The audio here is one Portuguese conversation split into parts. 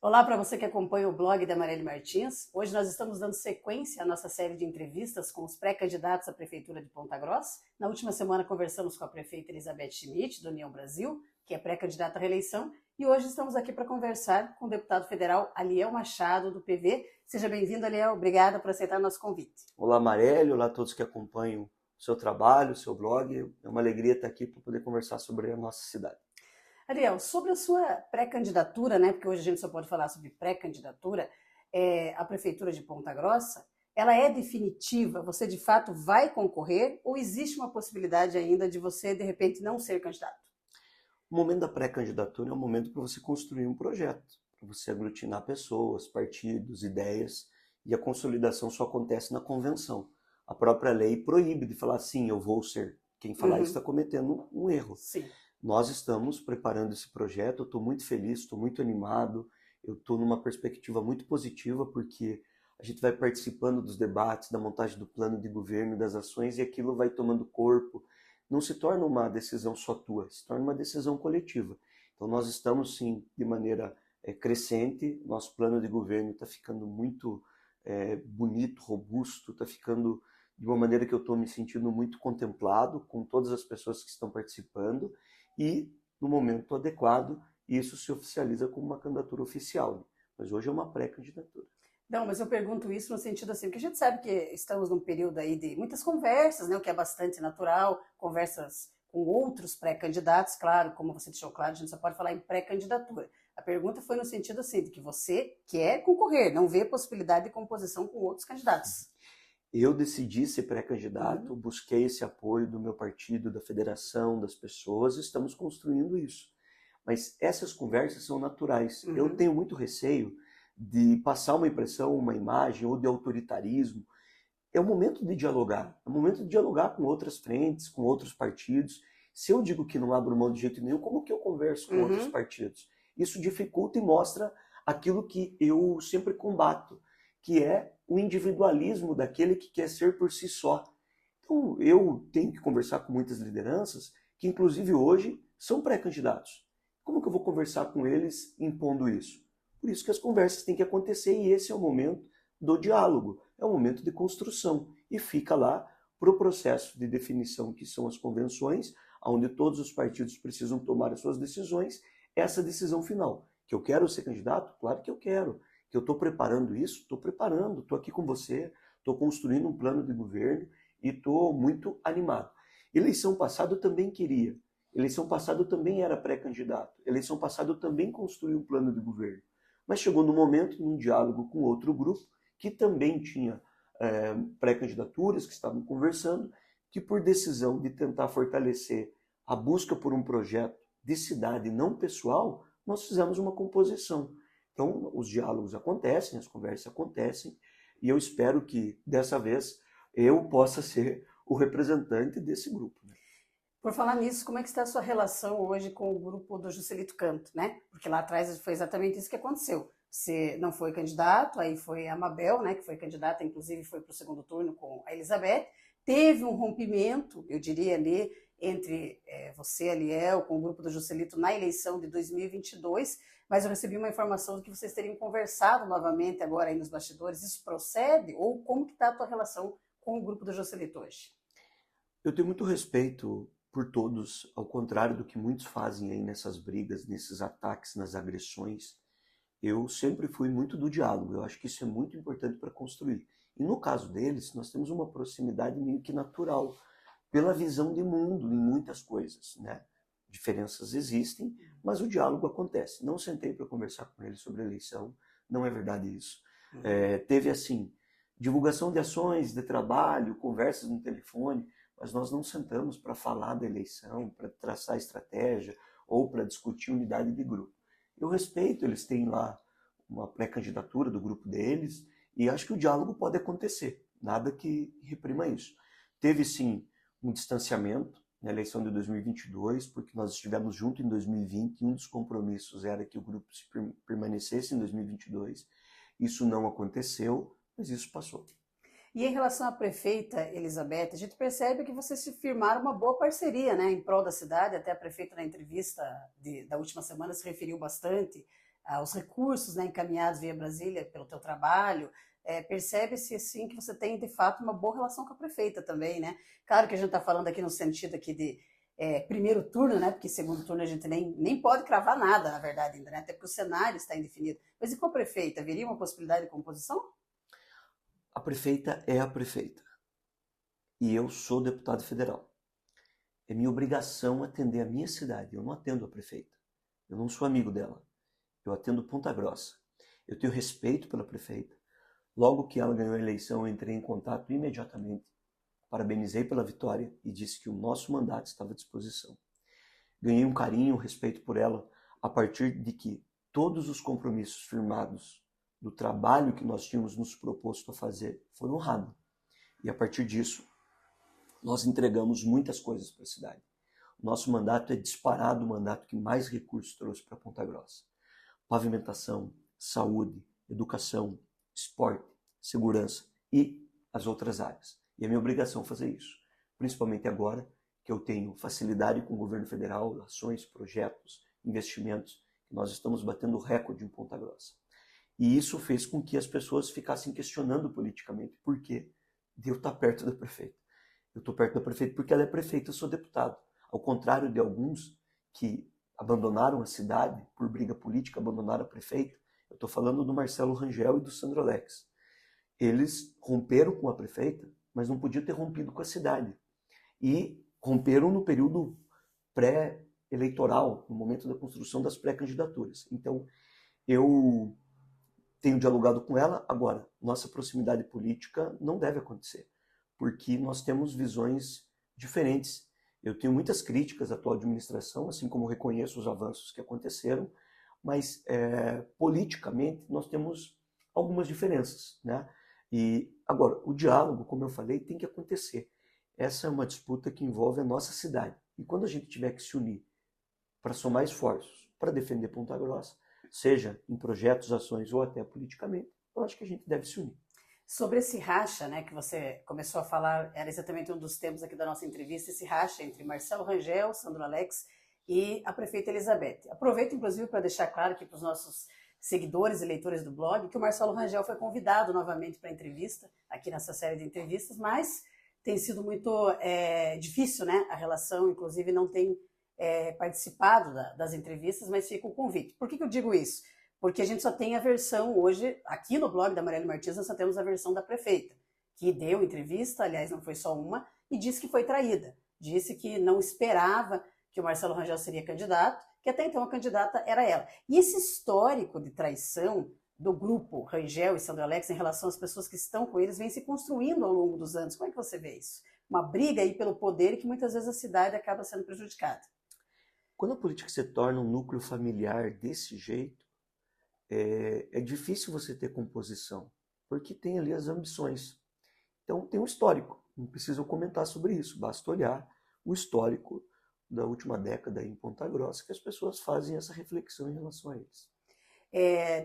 Olá para você que acompanha o blog da Marielle Martins. Hoje nós estamos dando sequência à nossa série de entrevistas com os pré-candidatos à Prefeitura de Ponta Grossa. Na última semana conversamos com a prefeita Elizabeth Schmidt, do União Brasil, que é pré-candidata à reeleição, e hoje estamos aqui para conversar com o deputado federal Aliel Machado, do PV. Seja bem-vindo, Aliel. Obrigada por aceitar o nosso convite. Olá, Marielle. Olá a todos que acompanham o seu trabalho, o seu blog. É uma alegria estar aqui para poder conversar sobre a nossa cidade. Ariel, sobre a sua pré-candidatura, né, porque hoje a gente só pode falar sobre pré-candidatura, à Prefeitura de Ponta Grossa, ela é definitiva? Você de fato vai concorrer ou existe uma possibilidade ainda de você, de repente, não ser candidato? O momento da pré-candidatura é um momento para você construir um projeto, para você aglutinar pessoas, partidos, ideias, e a consolidação só acontece na convenção. A própria lei proíbe de falar sim, eu vou ser. Quem falar isso está cometendo um erro. Sim. Nós estamos preparando esse projeto, eu estou muito feliz, estou muito animado, eu estou numa perspectiva muito positiva, porque a gente vai participando dos debates, da montagem do plano de governo, das ações, e aquilo vai tomando corpo. Não se torna uma decisão só tua, se torna uma decisão coletiva. Então nós estamos, sim, de maneira crescente, nosso plano de governo está ficando muito bonito, robusto, está ficando de uma maneira que eu estou me sentindo muito contemplado com todas as pessoas que estão participando, e no momento adequado isso se oficializa como uma candidatura oficial. Mas hoje é uma pré-candidatura. Não, mas eu pergunto isso no sentido assim, porque a gente sabe que estamos num período aí de muitas conversas, né, o que é bastante natural, conversas com outros pré-candidatos, claro, como você deixou claro, a gente só pode falar em pré-candidatura. A pergunta foi no sentido assim, de que você quer concorrer, não vê possibilidade de composição com outros candidatos. Eu decidi ser pré-candidato, busquei esse apoio do meu partido, da federação, das pessoas, estamos construindo isso. Mas essas conversas são naturais. Eu tenho muito receio de passar uma impressão, uma imagem, ou de autoritarismo. É o momento de dialogar, é o momento de dialogar com outras frentes, com outros partidos. Se eu digo que não abro mão de jeito nenhum, como que eu converso com outros partidos? Isso dificulta e mostra aquilo que eu sempre combato, que é o individualismo daquele que quer ser por si só. Então, eu tenho que conversar com muitas lideranças que, inclusive hoje, são pré-candidatos. Como que eu vou conversar com eles impondo isso? Por isso que as conversas têm que acontecer, e esse é o momento do diálogo, é o momento de construção, e fica lá para o processo de definição, que são as convenções, onde todos os partidos precisam tomar as suas decisões, essa decisão final. Que eu quero ser candidato? Claro que eu quero. Que eu estou preparando isso? Estou preparando, estou aqui com você, estou construindo um plano de governo e estou muito animado. Eleição passada eu também queria. Eleição passada eu também era pré-candidato. Eleição passada eu também construí um plano de governo. Mas chegou no momento, num diálogo com outro grupo, que também tinha pré-candidaturas, que estavam conversando, que por decisão de tentar fortalecer a busca por um projeto de cidade não pessoal, nós fizemos uma composição. Então, os diálogos acontecem, as conversas acontecem, e eu espero que, dessa vez, eu possa ser o representante desse grupo. Né? Por falar nisso, como é que está a sua relação hoje com o grupo do Juscelito Canto, né? Porque lá atrás foi exatamente isso que aconteceu. Você não foi candidato, aí foi a Mabel, né, que foi candidata, inclusive foi para o segundo turno com a Elizabeth. Teve um rompimento, eu diria ali, entre você, Aliel, com o grupo do Juscelito na eleição de 2022, mas eu recebi uma informação de que vocês teriam conversado novamente agora aí nos bastidores. Isso procede? Ou como que está a tua relação com o grupo do Juscelito hoje? Eu tenho muito respeito por todos, ao contrário do que muitos fazem aí nessas brigas, nesses ataques, nas agressões. Eu sempre fui muito do diálogo, eu acho que isso é muito importante para construir. E no caso deles, nós temos uma proximidade meio que natural, pela visão de mundo em muitas coisas, né? Diferenças existem, mas o diálogo acontece. Não sentei para conversar com eles sobre a eleição, não é verdade isso. Teve, assim, divulgação de ações, de trabalho, conversas no telefone, mas nós não sentamos para falar da eleição, para traçar estratégia ou para discutir unidade de grupo. Eu respeito, eles têm lá uma pré-candidatura do grupo deles, e acho que o diálogo pode acontecer, nada que reprima isso. Teve sim um distanciamento na eleição de 2022, porque nós estivemos juntos em 2020 e um dos compromissos era que o grupo permanecesse em 2022. Isso não aconteceu, mas isso passou. E em relação à prefeita Elizabeth, a gente percebe que vocês se firmaram uma boa parceria, né, em prol da cidade. Até a prefeita, na entrevista da última semana, se referiu bastante aos recursos, né, encaminhados via Brasília pelo teu trabalho. Percebe-se assim que você tem de fato uma boa relação com a prefeita também, né? Claro que a gente está falando aqui no sentido aqui de primeiro turno, né? Porque segundo turno a gente nem pode cravar nada, na verdade, ainda, né? Até porque o cenário está indefinido. Mas e com a prefeita? Haveria uma possibilidade de composição? A prefeita é a prefeita. E eu sou deputado federal. É minha obrigação atender a minha cidade. Eu não atendo a prefeita. Eu não sou amigo dela. Eu atendo Ponta Grossa. Eu tenho respeito pela prefeita. Logo que ela ganhou a eleição, eu entrei em contato imediatamente. Parabenizei pela vitória e disse que o nosso mandato estava à disposição. Ganhei um carinho, um respeito por ela, a partir de que todos os compromissos firmados do trabalho que nós tínhamos nos proposto a fazer foram honrados. E a partir disso, nós entregamos muitas coisas para a cidade. O nosso mandato é disparado o mandato que mais recursos trouxe para Ponta Grossa. Pavimentação, saúde, educação, esporte, segurança e as outras áreas. E é minha obrigação fazer isso, principalmente agora que eu tenho facilidade com o governo federal, ações, projetos, investimentos, que nós estamos batendo recorde em Ponta Grossa. E isso fez com que as pessoas ficassem questionando politicamente por que de eu estar perto da prefeita. Eu estou perto da prefeita porque ela é prefeita, eu sou deputado. Ao contrário de alguns que abandonaram a cidade por briga política, abandonaram a prefeita, eu estou falando do Marcelo Rangel e do Sandro Alex. Eles romperam com a prefeita, mas não podiam ter rompido com a cidade. E romperam no período pré-eleitoral, no momento da construção das pré-candidaturas. Então, eu tenho dialogado com ela. Agora, nossa proximidade política não deve acontecer, porque nós temos visões diferentes. Eu tenho muitas críticas à atual administração, assim como reconheço os avanços que aconteceram, mas politicamente nós temos algumas diferenças, né? E agora, o diálogo, como eu falei, tem que acontecer. Essa é uma disputa que envolve a nossa cidade. E quando a gente tiver que se unir para somar esforços para defender Ponta Grossa, seja em projetos, ações ou até politicamente, eu acho que a gente deve se unir. Sobre esse racha, né, que você começou a falar, era exatamente um dos temas aqui da nossa entrevista, esse racha entre Marcelo Rangel, Sandro Alex e a prefeita Elizabeth. Aproveito, inclusive, para deixar claro aqui para os nossos seguidores e leitores do blog que o Marcelo Rangel foi convidado novamente para a entrevista, aqui nessa série de entrevistas, mas tem sido muito difícil, né, a relação, inclusive não tem participado das entrevistas, mas fica o convite. Por que eu digo isso? Porque a gente só tem a versão hoje, aqui no blog da Marielle Martins, nós só temos a versão da prefeita, que deu entrevista, aliás, não foi só uma, e disse que foi traída. Disse que não esperava que o Marcelo Rangel seria candidato, que até então a candidata era ela. E esse histórico de traição do grupo Rangel e Sandro Alex em relação às pessoas que estão com eles vem se construindo ao longo dos anos. Como é que você vê isso? Uma briga aí pelo poder e que muitas vezes a cidade acaba sendo prejudicada. Quando a política se torna um núcleo familiar desse jeito, é difícil você ter composição, porque tem ali as ambições. Então tem um histórico, não preciso comentar sobre isso, basta olhar o histórico da última década em Ponta Grossa, que as pessoas fazem essa reflexão em relação a eles.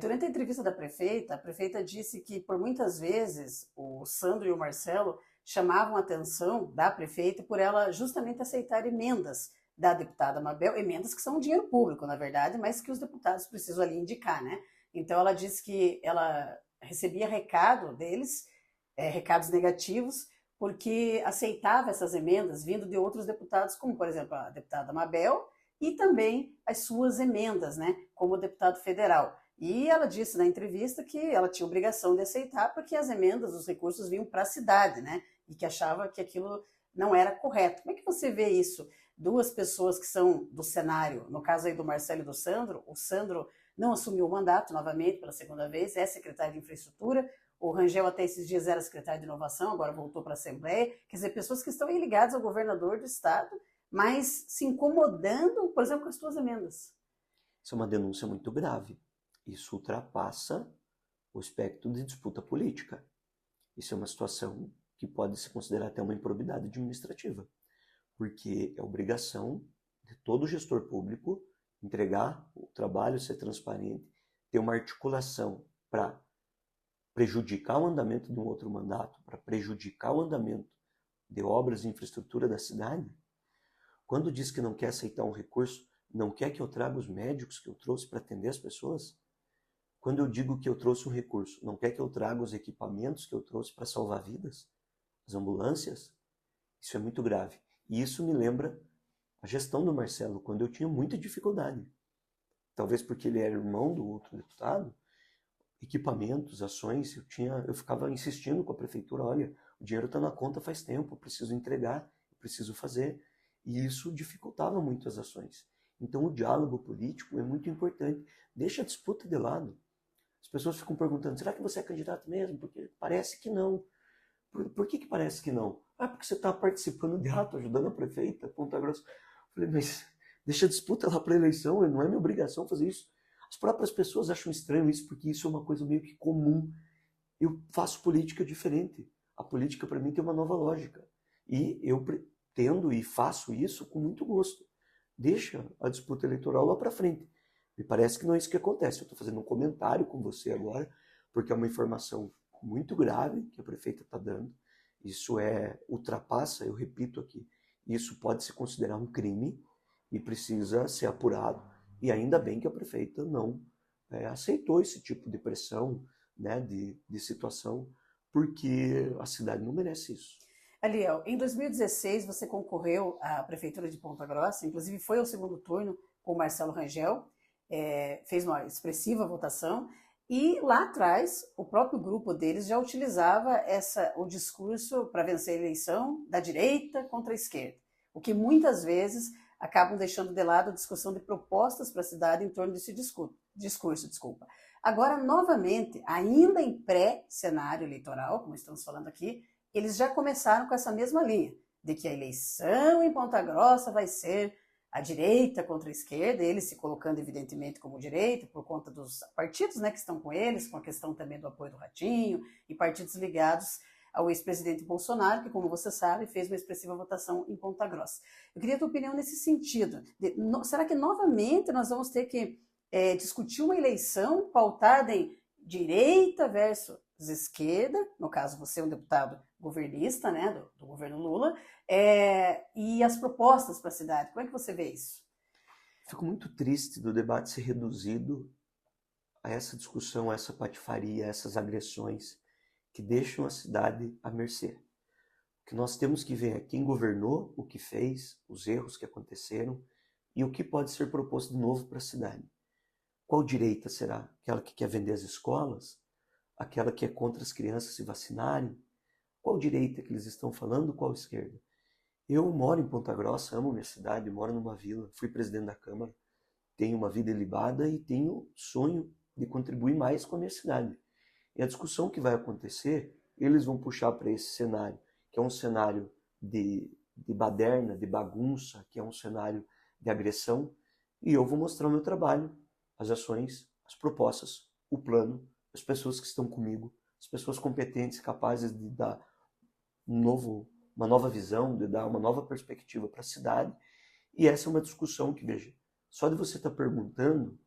Durante a entrevista da prefeita, a prefeita disse que por muitas vezes o Sandro e o Marcelo chamavam a atenção da prefeita por ela justamente aceitar emendas da deputada Mabel, emendas que são dinheiro público, na verdade, mas que os deputados precisam ali indicar, né? Então ela disse que ela recebia recado deles, recados negativos, porque aceitava essas emendas vindo de outros deputados, como por exemplo a deputada Mabel, e também as suas emendas, né, como deputado federal. E ela disse na entrevista que ela tinha obrigação de aceitar porque as emendas, os recursos vinham para a cidade, né, e que achava que aquilo não era correto. Como é que você vê isso? Duas pessoas que são do cenário, no caso aí do Marcelo e do Sandro, o Sandro não assumiu o mandato novamente pela segunda vez, é secretário de infraestrutura, o Rangel até esses dias era secretário de inovação, agora voltou para a Assembleia, quer dizer, pessoas que estão aí ligadas ao governador do estado, mas se incomodando, por exemplo, com as suas emendas. Isso é uma denúncia muito grave. Isso ultrapassa o espectro de disputa política. Isso é uma situação que pode se considerar até uma improbidade administrativa, porque é obrigação de todo gestor público entregar o trabalho, ser transparente, ter uma articulação para prejudicar o andamento de um outro mandato, para prejudicar o andamento de obras de infraestrutura da cidade, quando diz que não quer aceitar um recurso, não quer que eu traga os médicos que eu trouxe para atender as pessoas? Quando eu digo que eu trouxe um recurso, não quer que eu traga os equipamentos que eu trouxe para salvar vidas? As ambulâncias? Isso é muito grave. E isso me lembra a gestão do Marcelo, quando eu tinha muita dificuldade. Talvez porque ele era irmão do outro deputado, equipamentos, ações, eu ficava insistindo com a prefeitura, olha, o dinheiro está na conta faz tempo, eu preciso entregar, eu preciso fazer. E isso dificultava muito as ações. Então o diálogo político é muito importante. Deixa a disputa de lado. As pessoas ficam perguntando, será que você é candidato mesmo? Porque parece que não. Por que parece que não? Ah, porque você está participando de ato, ajudando a prefeita, Ponta Grossa. Eu falei, mas deixa a disputa lá para a eleição, não é minha obrigação fazer isso. As próprias pessoas acham estranho isso, porque isso é uma coisa meio que comum. Eu faço política diferente. A política, para mim, tem uma nova lógica. E eu pretendo e faço isso com muito gosto. Deixa a disputa eleitoral lá para frente. Me parece que não é isso que acontece. Eu estou fazendo um comentário com você agora, porque é uma informação muito grave que a prefeita está dando. Isso ultrapassa, eu repito aqui, isso pode se considerar um crime e precisa ser apurado. E ainda bem que a prefeita não aceitou esse tipo de pressão, né, de situação, porque a cidade não merece isso. Aliel, em 2016 você concorreu à Prefeitura de Ponta Grossa, inclusive foi ao segundo turno com o Marcelo Rangel, fez uma expressiva votação, e lá atrás o próprio grupo deles já utilizava o discurso para vencer a eleição da direita contra a esquerda, o que muitas vezes acabam deixando de lado a discussão de propostas para a cidade em torno desse discurso. Agora, novamente, ainda em pré-cenário eleitoral, como estamos falando aqui, eles já começaram com essa mesma linha, de que a eleição em Ponta Grossa vai ser a direita contra a esquerda, eles se colocando evidentemente como direita, por conta dos partidos, né, que estão com eles, com a questão também do apoio do Ratinho, e partidos ligados ao ex-presidente Bolsonaro, que, como você sabe, fez uma expressiva votação em Ponta Grossa. Eu queria a tua opinião nesse sentido. Será que novamente nós vamos ter que discutir uma eleição pautada em direita versus esquerda, no caso você é um deputado governista, né, do governo Lula, e as propostas para a cidade, como é que você vê isso? Fico muito triste do debate ser reduzido a essa discussão, a essa patifaria, a essas agressões que deixam a cidade à mercê. O que nós temos que ver é quem governou, o que fez, os erros que aconteceram e o que pode ser proposto de novo para a cidade. Qual direita será? Aquela que quer vender as escolas? Aquela que é contra as crianças se vacinarem? Qual direita que eles estão falando? Qual esquerda? Eu moro em Ponta Grossa, amo minha cidade, moro numa vila, fui presidente da Câmara, tenho uma vida ilibada e tenho sonho de contribuir mais com a minha cidade. E a discussão que vai acontecer, eles vão puxar para esse cenário, que é um cenário de baderna, de bagunça, que é um cenário de agressão, e eu vou mostrar o meu trabalho, as ações, as propostas, o plano, as pessoas que estão comigo, as pessoas competentes, capazes de dar uma nova visão, de dar uma nova perspectiva para a cidade. E essa é uma discussão que, veja, só de você estar perguntando,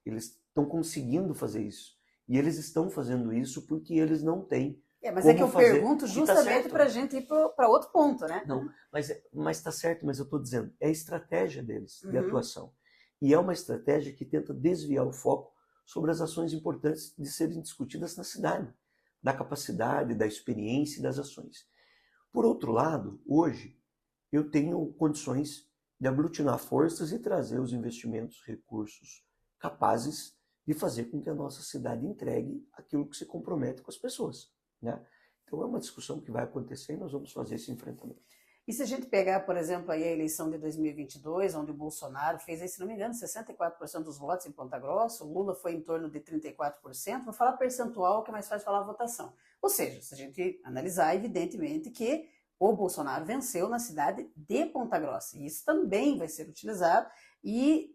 eles estão conseguindo fazer isso. E eles estão fazendo isso porque eles não têm. Mas é que eu pergunto justamente para a gente ir para outro ponto, né? Não, mas está certo, mas eu estou dizendo, é a estratégia deles de atuação. E é uma estratégia que tenta desviar o foco sobre as ações importantes de serem discutidas na cidade, da capacidade, da experiência e das ações. Por outro lado, hoje, eu tenho condições de aglutinar forças e trazer os investimentos, recursos capazes de fazer com que a nossa cidade entregue aquilo que se compromete com as pessoas, né? Então é uma discussão que vai acontecer e nós vamos fazer esse enfrentamento. E se a gente pegar, por exemplo, aí a eleição de 2022, onde o Bolsonaro fez, aí, se não me engano, 64% dos votos em Ponta Grossa, o Lula foi em torno de 34%, vou falar percentual, que é mais fácil falar a votação. Ou seja, se a gente analisar, evidentemente que o Bolsonaro venceu na cidade de Ponta Grossa, e isso também vai ser utilizado, e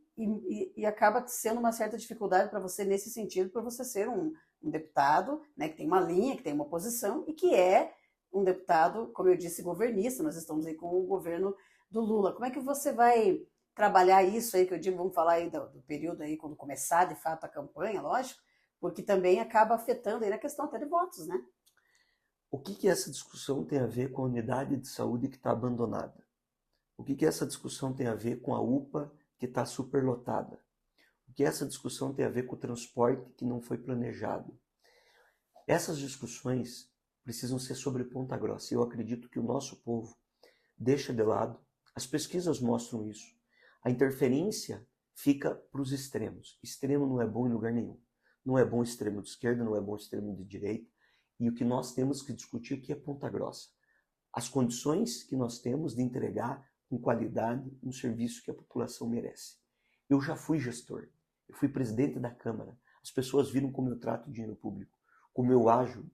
acaba sendo uma certa dificuldade para você nesse sentido, para você ser um deputado, né, que tem uma linha, que tem uma posição, e que é um deputado, como eu disse, governista. Nós estamos aí com o governo do Lula. Como é que você vai trabalhar isso aí, que eu digo, vamos falar aí do período aí, quando começar de fato a campanha, lógico, porque também acaba afetando aí na questão até de votos, né? O que essa discussão tem a ver com a unidade de saúde que está abandonada? O que essa discussão tem a ver com a UPA que está superlotada? O que essa discussão tem a ver com o transporte que não foi planejado? Essas discussões precisam ser sobre Ponta Grossa. Eu acredito que o nosso povo deixa de lado. As pesquisas mostram isso. A interferência fica para os extremos. Extremo não é bom em lugar nenhum. Não é bom extremo de esquerda, não é bom extremo de direita. E o que nós temos que discutir aqui é Ponta Grossa. As condições que nós temos de entregar com qualidade um serviço que a população merece. Eu já fui gestor. Eu fui presidente da Câmara. As pessoas viram como eu trato o dinheiro público, como eu ajo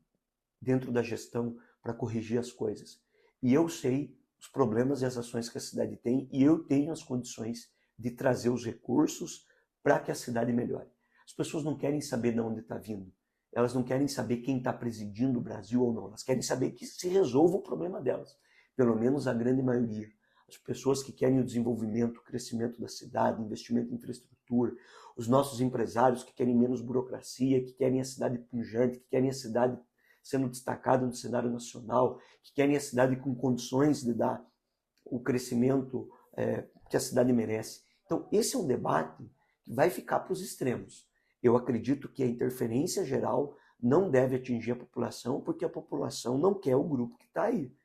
dentro da gestão para corrigir as coisas. E eu sei os problemas e as ações que a cidade tem e eu tenho as condições de trazer os recursos para que a cidade melhore. As pessoas não querem saber de onde está vindo. Elas não querem saber quem está presidindo o Brasil ou não. Elas querem saber que se resolva o problema delas. Pelo menos a grande maioria. As pessoas que querem o desenvolvimento, o crescimento da cidade, investimento em infraestrutura, os nossos empresários que querem menos burocracia, que querem a cidade pujante, que querem a cidade sendo destacada no cenário nacional, que querem a cidade com condições de dar o crescimento que a cidade merece. Então, esse é um debate que vai ficar para os extremos. Eu acredito que a interferência geral não deve atingir a população, porque a população não quer o grupo que está aí.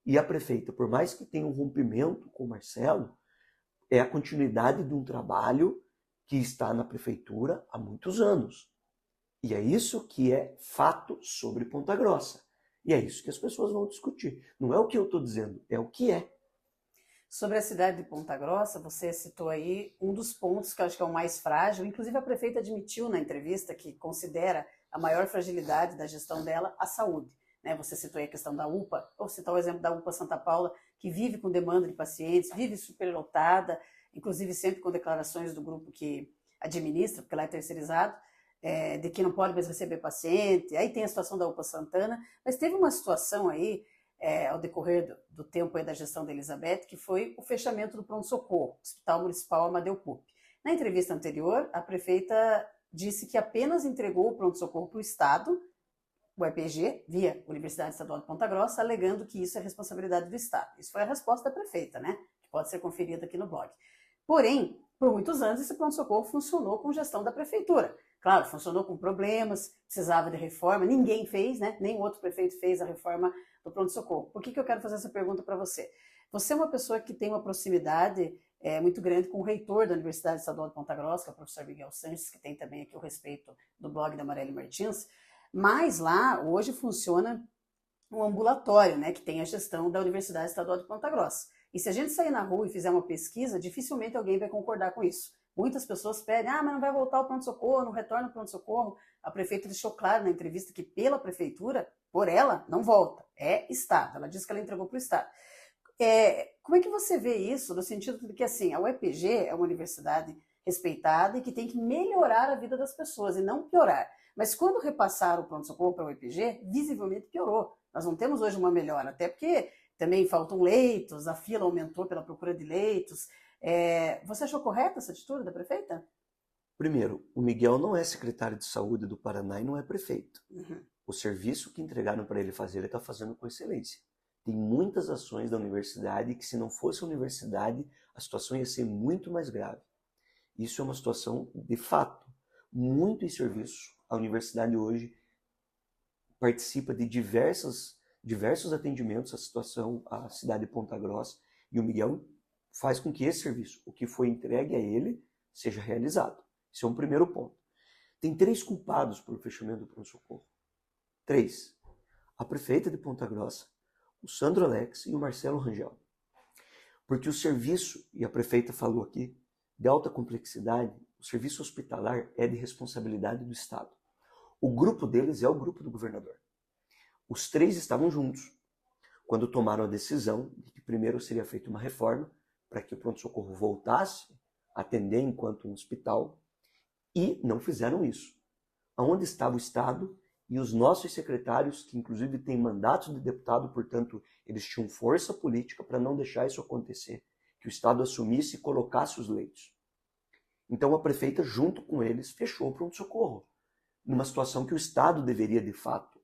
E a prefeita, por mais que tenha um rompimento com o Marcelo, é a continuidade de um trabalho que está na prefeitura há muitos anos. E é isso que é fato sobre Ponta Grossa. E é isso que as pessoas vão discutir. Não é o que eu estou dizendo, é o que é. Sobre a cidade de Ponta Grossa, você citou aí um dos pontos que eu acho que é o mais frágil. Inclusive a prefeita admitiu na entrevista que considera a maior fragilidade da gestão dela a saúde. Você citou aí a questão da UPA, ou citar o exemplo da UPA Santa Paula, que vive com demanda de pacientes, vive superlotada, inclusive sempre com declarações do grupo que administra, porque lá é terceirizado, de que não pode mais receber paciente. Aí tem a situação da UPA Santana, mas teve uma situação aí, ao decorrer do tempo aí da gestão da Elizabeth, que foi o fechamento do pronto-socorro, Hospital Municipal Amadeu Pup. Na entrevista anterior, a prefeita disse que apenas entregou o pronto-socorro para o Estado, o EPG, via Universidade Estadual de Ponta Grossa, alegando que isso é responsabilidade do Estado. Isso foi a resposta da prefeita, que pode ser conferida aqui no blog. Porém, por muitos anos, esse pronto-socorro funcionou com gestão da prefeitura. Claro, funcionou com problemas, precisava de reforma, ninguém fez, nem outro prefeito fez a reforma do pronto-socorro. Por que eu quero fazer essa pergunta para você? Você é uma pessoa que tem uma proximidade muito grande com o reitor da Universidade Estadual de Ponta Grossa, que é o professor Miguel Sanches, que tem também aqui o respeito do blog da Marielle Martins, mas lá hoje funciona um ambulatório, que tem a gestão da Universidade Estadual de Ponta Grossa. E se a gente sair na rua e fizer uma pesquisa, dificilmente alguém vai concordar com isso. Muitas pessoas pedem, mas não vai voltar o pronto-socorro, não retorna o pronto-socorro. A prefeita deixou claro na entrevista que pela prefeitura, por ela, não volta. É Estado. Ela disse que ela entregou para o Estado. Como é que você vê isso, no sentido de que assim, a UEPG é uma universidade respeitada e que tem que melhorar a vida das pessoas e não piorar. Mas quando repassaram o pronto-socorro para a UEPG, visivelmente piorou. Nós não temos hoje uma melhora, até porque também faltam leitos, a fila aumentou pela procura de leitos. Você achou correta essa atitude da prefeita? Primeiro, o Miguel não é secretário de saúde do Paraná e não é prefeito. Uhum. O serviço que entregaram para ele fazer, ele está fazendo com excelência. Tem muitas ações da universidade que, se não fosse a universidade, a situação ia ser muito mais grave. Isso é uma situação de fato. Muito em serviço. A universidade hoje participa de diversos atendimentos à situação, à cidade de Ponta Grossa, e o Miguel faz com que esse serviço, o que foi entregue a ele, seja realizado. Esse é um primeiro ponto. Tem 3 culpados pelo fechamento do pronto-socorro. 3. A prefeita de Ponta Grossa, o Sandro Alex e o Marcelo Rangel. Porque o serviço, e a prefeita falou aqui, de alta complexidade, o serviço hospitalar é de responsabilidade do Estado. O grupo deles é o grupo do governador. Os 3 estavam juntos quando tomaram a decisão de que primeiro seria feita uma reforma para que o pronto-socorro voltasse a atender enquanto um hospital, e não fizeram isso. Aonde estava o Estado e os nossos secretários, que inclusive têm mandato de deputado, portanto, eles tinham força política para não deixar isso acontecer, que o Estado assumisse e colocasse os leitos. Então a prefeita, junto com eles, fechou o pronto-socorro. numa situação que o Estado deveria, de fato,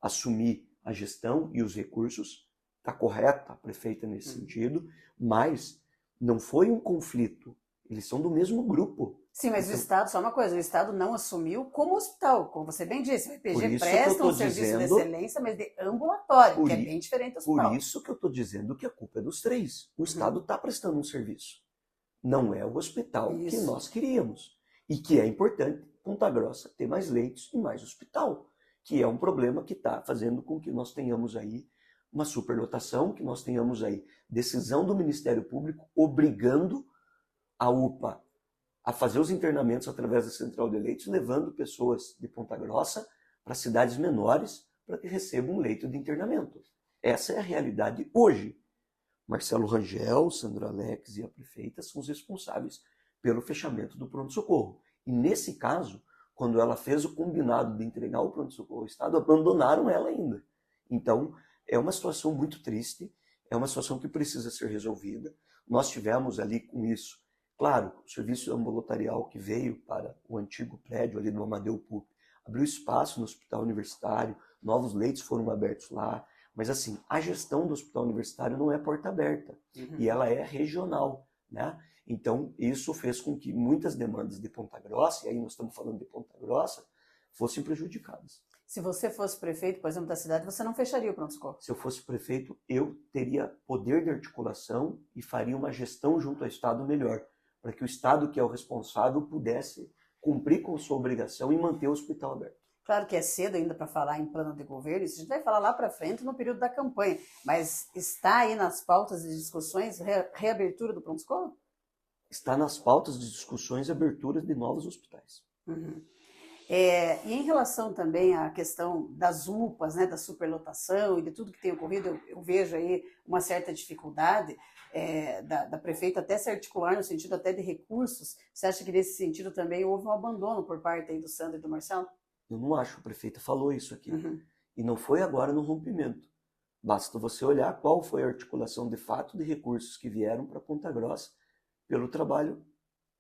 assumir a gestão e os recursos. Está correta a prefeita nesse sentido, mas não foi um conflito. Eles são do mesmo grupo. Sim, mas então, o Estado, só uma coisa, o Estado não assumiu como hospital, como você bem disse, o IPG isso presta um serviço de excelência, mas de ambulatório, que é bem diferente do hospital. Por isso que eu estou dizendo que a culpa é dos três. O Estado está prestando um serviço. Não é o hospital que nós queríamos. E que é importante, Ponta Grossa, ter mais leitos e mais hospital, que é um problema que está fazendo com que nós tenhamos aí uma superlotação, que nós tenhamos aí decisão do Ministério Público obrigando a UPA a fazer os internamentos através da central de leitos, levando pessoas de Ponta Grossa para cidades menores para que recebam um leito de internamento. Essa é a realidade hoje. Marcelo Rangel, Sandro Alex e a prefeita são os responsáveis pelo fechamento do pronto-socorro. E nesse caso, quando ela fez o combinado de entregar o pronto-socorro ao Estado, abandonaram ela ainda. Então, é uma situação muito triste, é uma situação que precisa ser resolvida. Nós tivemos ali com isso, claro, o serviço ambulatorial que veio para o antigo prédio ali no Amadeu Pup, abriu espaço no hospital universitário, novos leitos foram abertos lá, mas assim, a gestão do hospital universitário não é porta aberta, e ela é regional, né? Então, isso fez com que muitas demandas de Ponta Grossa, e aí nós estamos falando de Ponta Grossa, fossem prejudicadas. Se você fosse prefeito, por exemplo, da cidade, você não fecharia o pronto-socorro? Se eu fosse prefeito, eu teria poder de articulação e faria uma gestão junto ao Estado melhor, para que o Estado, que é o responsável, pudesse cumprir com sua obrigação e manter o hospital aberto. Claro que é cedo ainda para falar em plano de governo, isso a gente vai falar lá para frente no período da campanha, mas está aí nas pautas de discussões reabertura do pronto-socorro? Está nas pautas de discussões e aberturas de novos hospitais. E em relação também à questão das UPAs, né, da superlotação e de tudo que tem ocorrido, eu vejo aí uma certa dificuldade da prefeita até se articular no sentido até de recursos. Você acha que nesse sentido também houve um abandono por parte aí do Sandro e do Marcelo? Eu não acho, a prefeita falou isso aqui. E não foi agora no rompimento. Basta você olhar qual foi a articulação de fato de recursos que vieram para Ponta Grossa pelo trabalho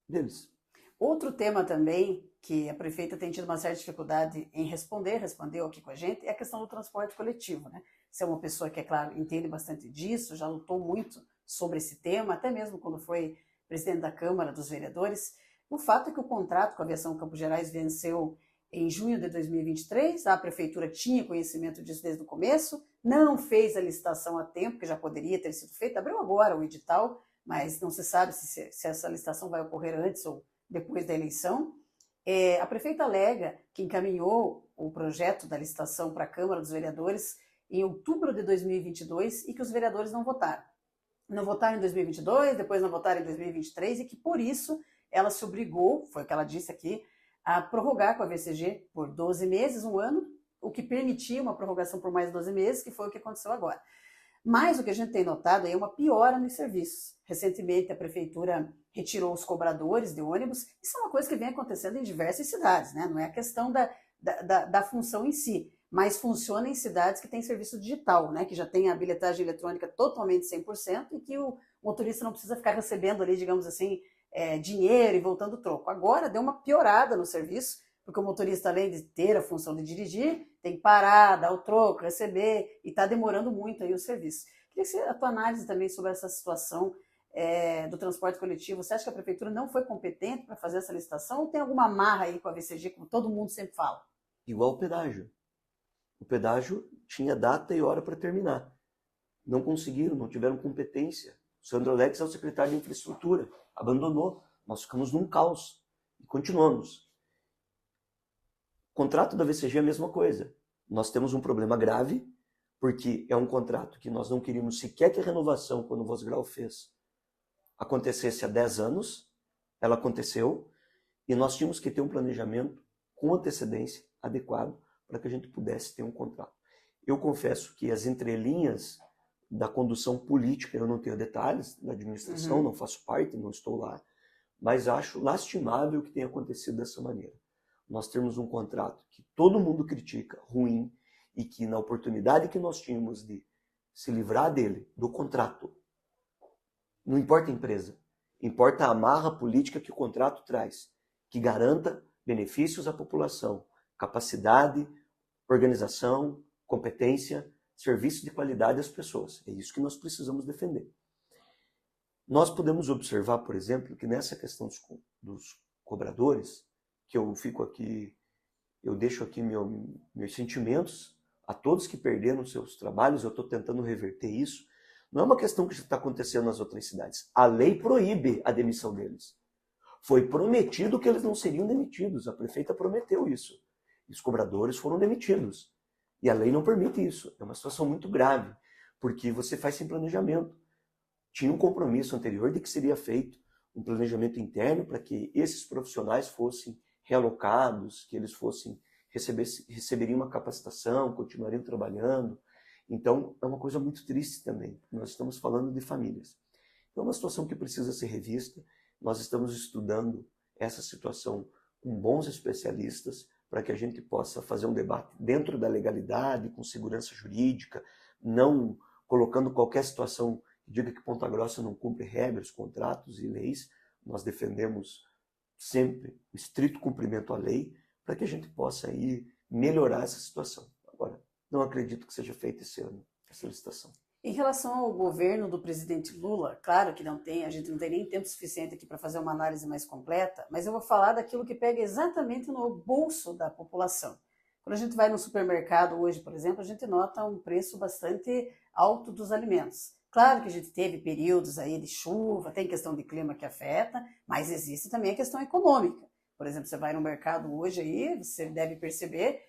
deles. Outro tema também que a prefeita tem tido uma certa dificuldade em respondeu aqui com a gente, é a questão do transporte coletivo, né? Você é uma pessoa que, é claro, entende bastante disso, já lutou muito sobre esse tema, até mesmo quando foi presidente da Câmara dos Vereadores. O fato é que o contrato com a Aviação Campos Gerais venceu em junho de 2023, a prefeitura tinha conhecimento disso desde o começo, não fez a licitação a tempo, que já poderia ter sido feita, abriu agora o edital, mas não se sabe se essa licitação vai ocorrer antes ou depois da eleição. A prefeita alega que encaminhou o projeto da licitação para a Câmara dos Vereadores em outubro de 2022 e que os vereadores não votaram. Não votaram em 2022, depois não votaram em 2023 e que por isso ela se obrigou, foi o que ela disse aqui, a prorrogar com a VCG por 12 meses, um ano, o que permitia uma prorrogação por mais 12 meses, que foi o que aconteceu agora. Mas o que a gente tem notado é uma piora nos serviços. Recentemente, a prefeitura retirou os cobradores de ônibus. Isso é uma coisa que vem acontecendo em diversas cidades, né? Não é a questão da função em si, mas funciona em cidades que têm serviço digital, né? Que já tem a bilhetagem eletrônica totalmente 100% e que o motorista não precisa ficar recebendo ali, digamos assim, dinheiro e voltando troco. Agora deu uma piorada no serviço, porque o motorista, além de ter a função de dirigir, tem que parar, dar o troco, receber, e está demorando muito aí o serviço. Queria que a tua análise também sobre essa situação do transporte coletivo. Você acha que a prefeitura não foi competente para fazer essa licitação ou tem alguma amarra aí com a VCG, como todo mundo sempre fala? Igual o pedágio. O pedágio tinha data e hora para terminar. Não conseguiram, não tiveram competência. O Sandro Alex é o secretário de infraestrutura, abandonou. Nós ficamos num caos e continuamos. O contrato da VCG é a mesma coisa. Nós temos um problema grave, porque é um contrato que nós não queríamos sequer que a renovação, quando o Vosgrau fez, acontecesse há 10 anos. Ela aconteceu e nós tínhamos que ter um planejamento com antecedência adequado para que a gente pudesse ter um contrato. Eu confesso que as entrelinhas da condução política, eu não tenho detalhes da administração, não faço parte, não estou lá, mas acho lastimável que tenha acontecido dessa maneira. Nós temos um contrato que todo mundo critica, ruim, e que na oportunidade que nós tínhamos de se livrar dele, do contrato, não importa a empresa, importa a amarra política que o contrato traz, que garanta benefícios à população, capacidade, organização, competência, serviço de qualidade às pessoas. É isso que nós precisamos defender. Nós podemos observar, por exemplo, que nessa questão dos cobradores, que eu fico aqui, eu deixo aqui meus sentimentos a todos que perderam seus trabalhos, eu estou tentando reverter isso. Não é uma questão que está acontecendo nas outras cidades. A lei proíbe a demissão deles. Foi prometido que eles não seriam demitidos. A prefeita prometeu isso. E os cobradores foram demitidos. E a lei não permite isso. É uma situação muito grave, porque você faz sem planejamento. Tinha um compromisso anterior de que seria feito um planejamento interno para que esses profissionais fossem realocados, que eles receberiam uma capacitação, continuariam trabalhando. Então, é uma coisa muito triste também. Nós estamos falando de famílias. Então, é uma situação que precisa ser revista. Nós estamos estudando essa situação com bons especialistas para que a gente possa fazer um debate dentro da legalidade, com segurança jurídica, não colocando qualquer situação que diga que Ponta Grossa não cumpre regras, contratos e leis. Nós defendemos sempre o estrito cumprimento à lei para que a gente possa aí melhorar essa situação. Agora, não acredito que seja feita esse ano essa licitação. Em relação ao governo do presidente Lula, claro que a gente não tem nem tempo suficiente aqui para fazer uma análise mais completa, mas eu vou falar daquilo que pega exatamente no bolso da população. Quando a gente vai no supermercado hoje, por exemplo, a gente nota um preço bastante alto dos alimentos. Claro que a gente teve períodos aí de chuva, tem questão de clima que afeta, mas existe também a questão econômica. Por exemplo, você vai no mercado hoje aí, você deve perceber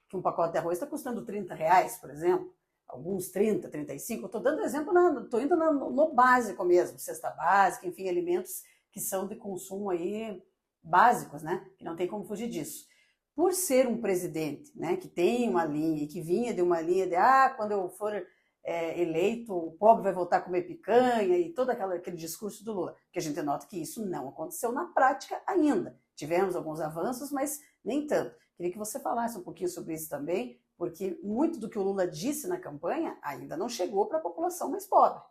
que um pacote de arroz está custando R$30, por exemplo. Alguns 30, 35, eu estou dando exemplo, estou indo no básico mesmo, cesta básica, enfim, alimentos que são de consumo aí básicos, né? Que não tem como fugir disso. Por ser um presidente, né, que tem uma linha, que vinha de uma linha de, quando eu for eleito, o pobre vai voltar a comer picanha e todo aquele discurso do Lula, que a gente nota que isso não aconteceu na prática ainda. Tivemos alguns avanços, mas nem tanto. Queria que você falasse um pouquinho sobre isso também, porque muito do que o Lula disse na campanha ainda não chegou para a população mais pobre.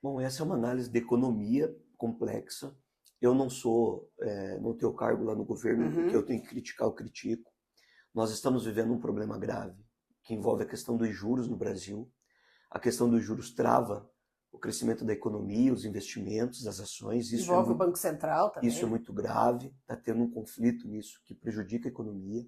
Bom, essa é uma análise de economia complexa. Eu não tenho cargo lá no governo, porque eu tenho que criticar, eu critico. Nós estamos vivendo um problema grave, que envolve a questão dos juros no Brasil. A questão dos juros trava o crescimento da economia, os investimentos, as ações. Isso envolve o Banco Central também. Isso é muito grave, está tendo um conflito nisso que prejudica a economia.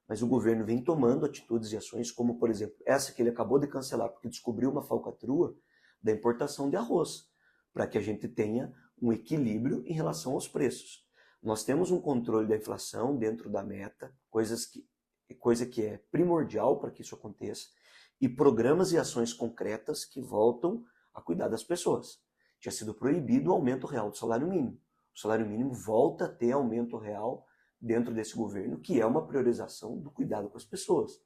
Mas o governo vem tomando atitudes e ações, como, por exemplo, essa que ele acabou de cancelar, porque descobriu uma falcatrua da importação de arroz, para que a gente tenha um equilíbrio em relação aos preços. Nós temos um controle da inflação dentro da meta, coisa que é primordial para que isso aconteça, e programas e ações concretas que voltam a cuidar das pessoas. Tinha sido proibido o aumento real do salário mínimo. O salário mínimo volta a ter aumento real dentro desse governo, que é uma priorização do cuidado com as pessoas.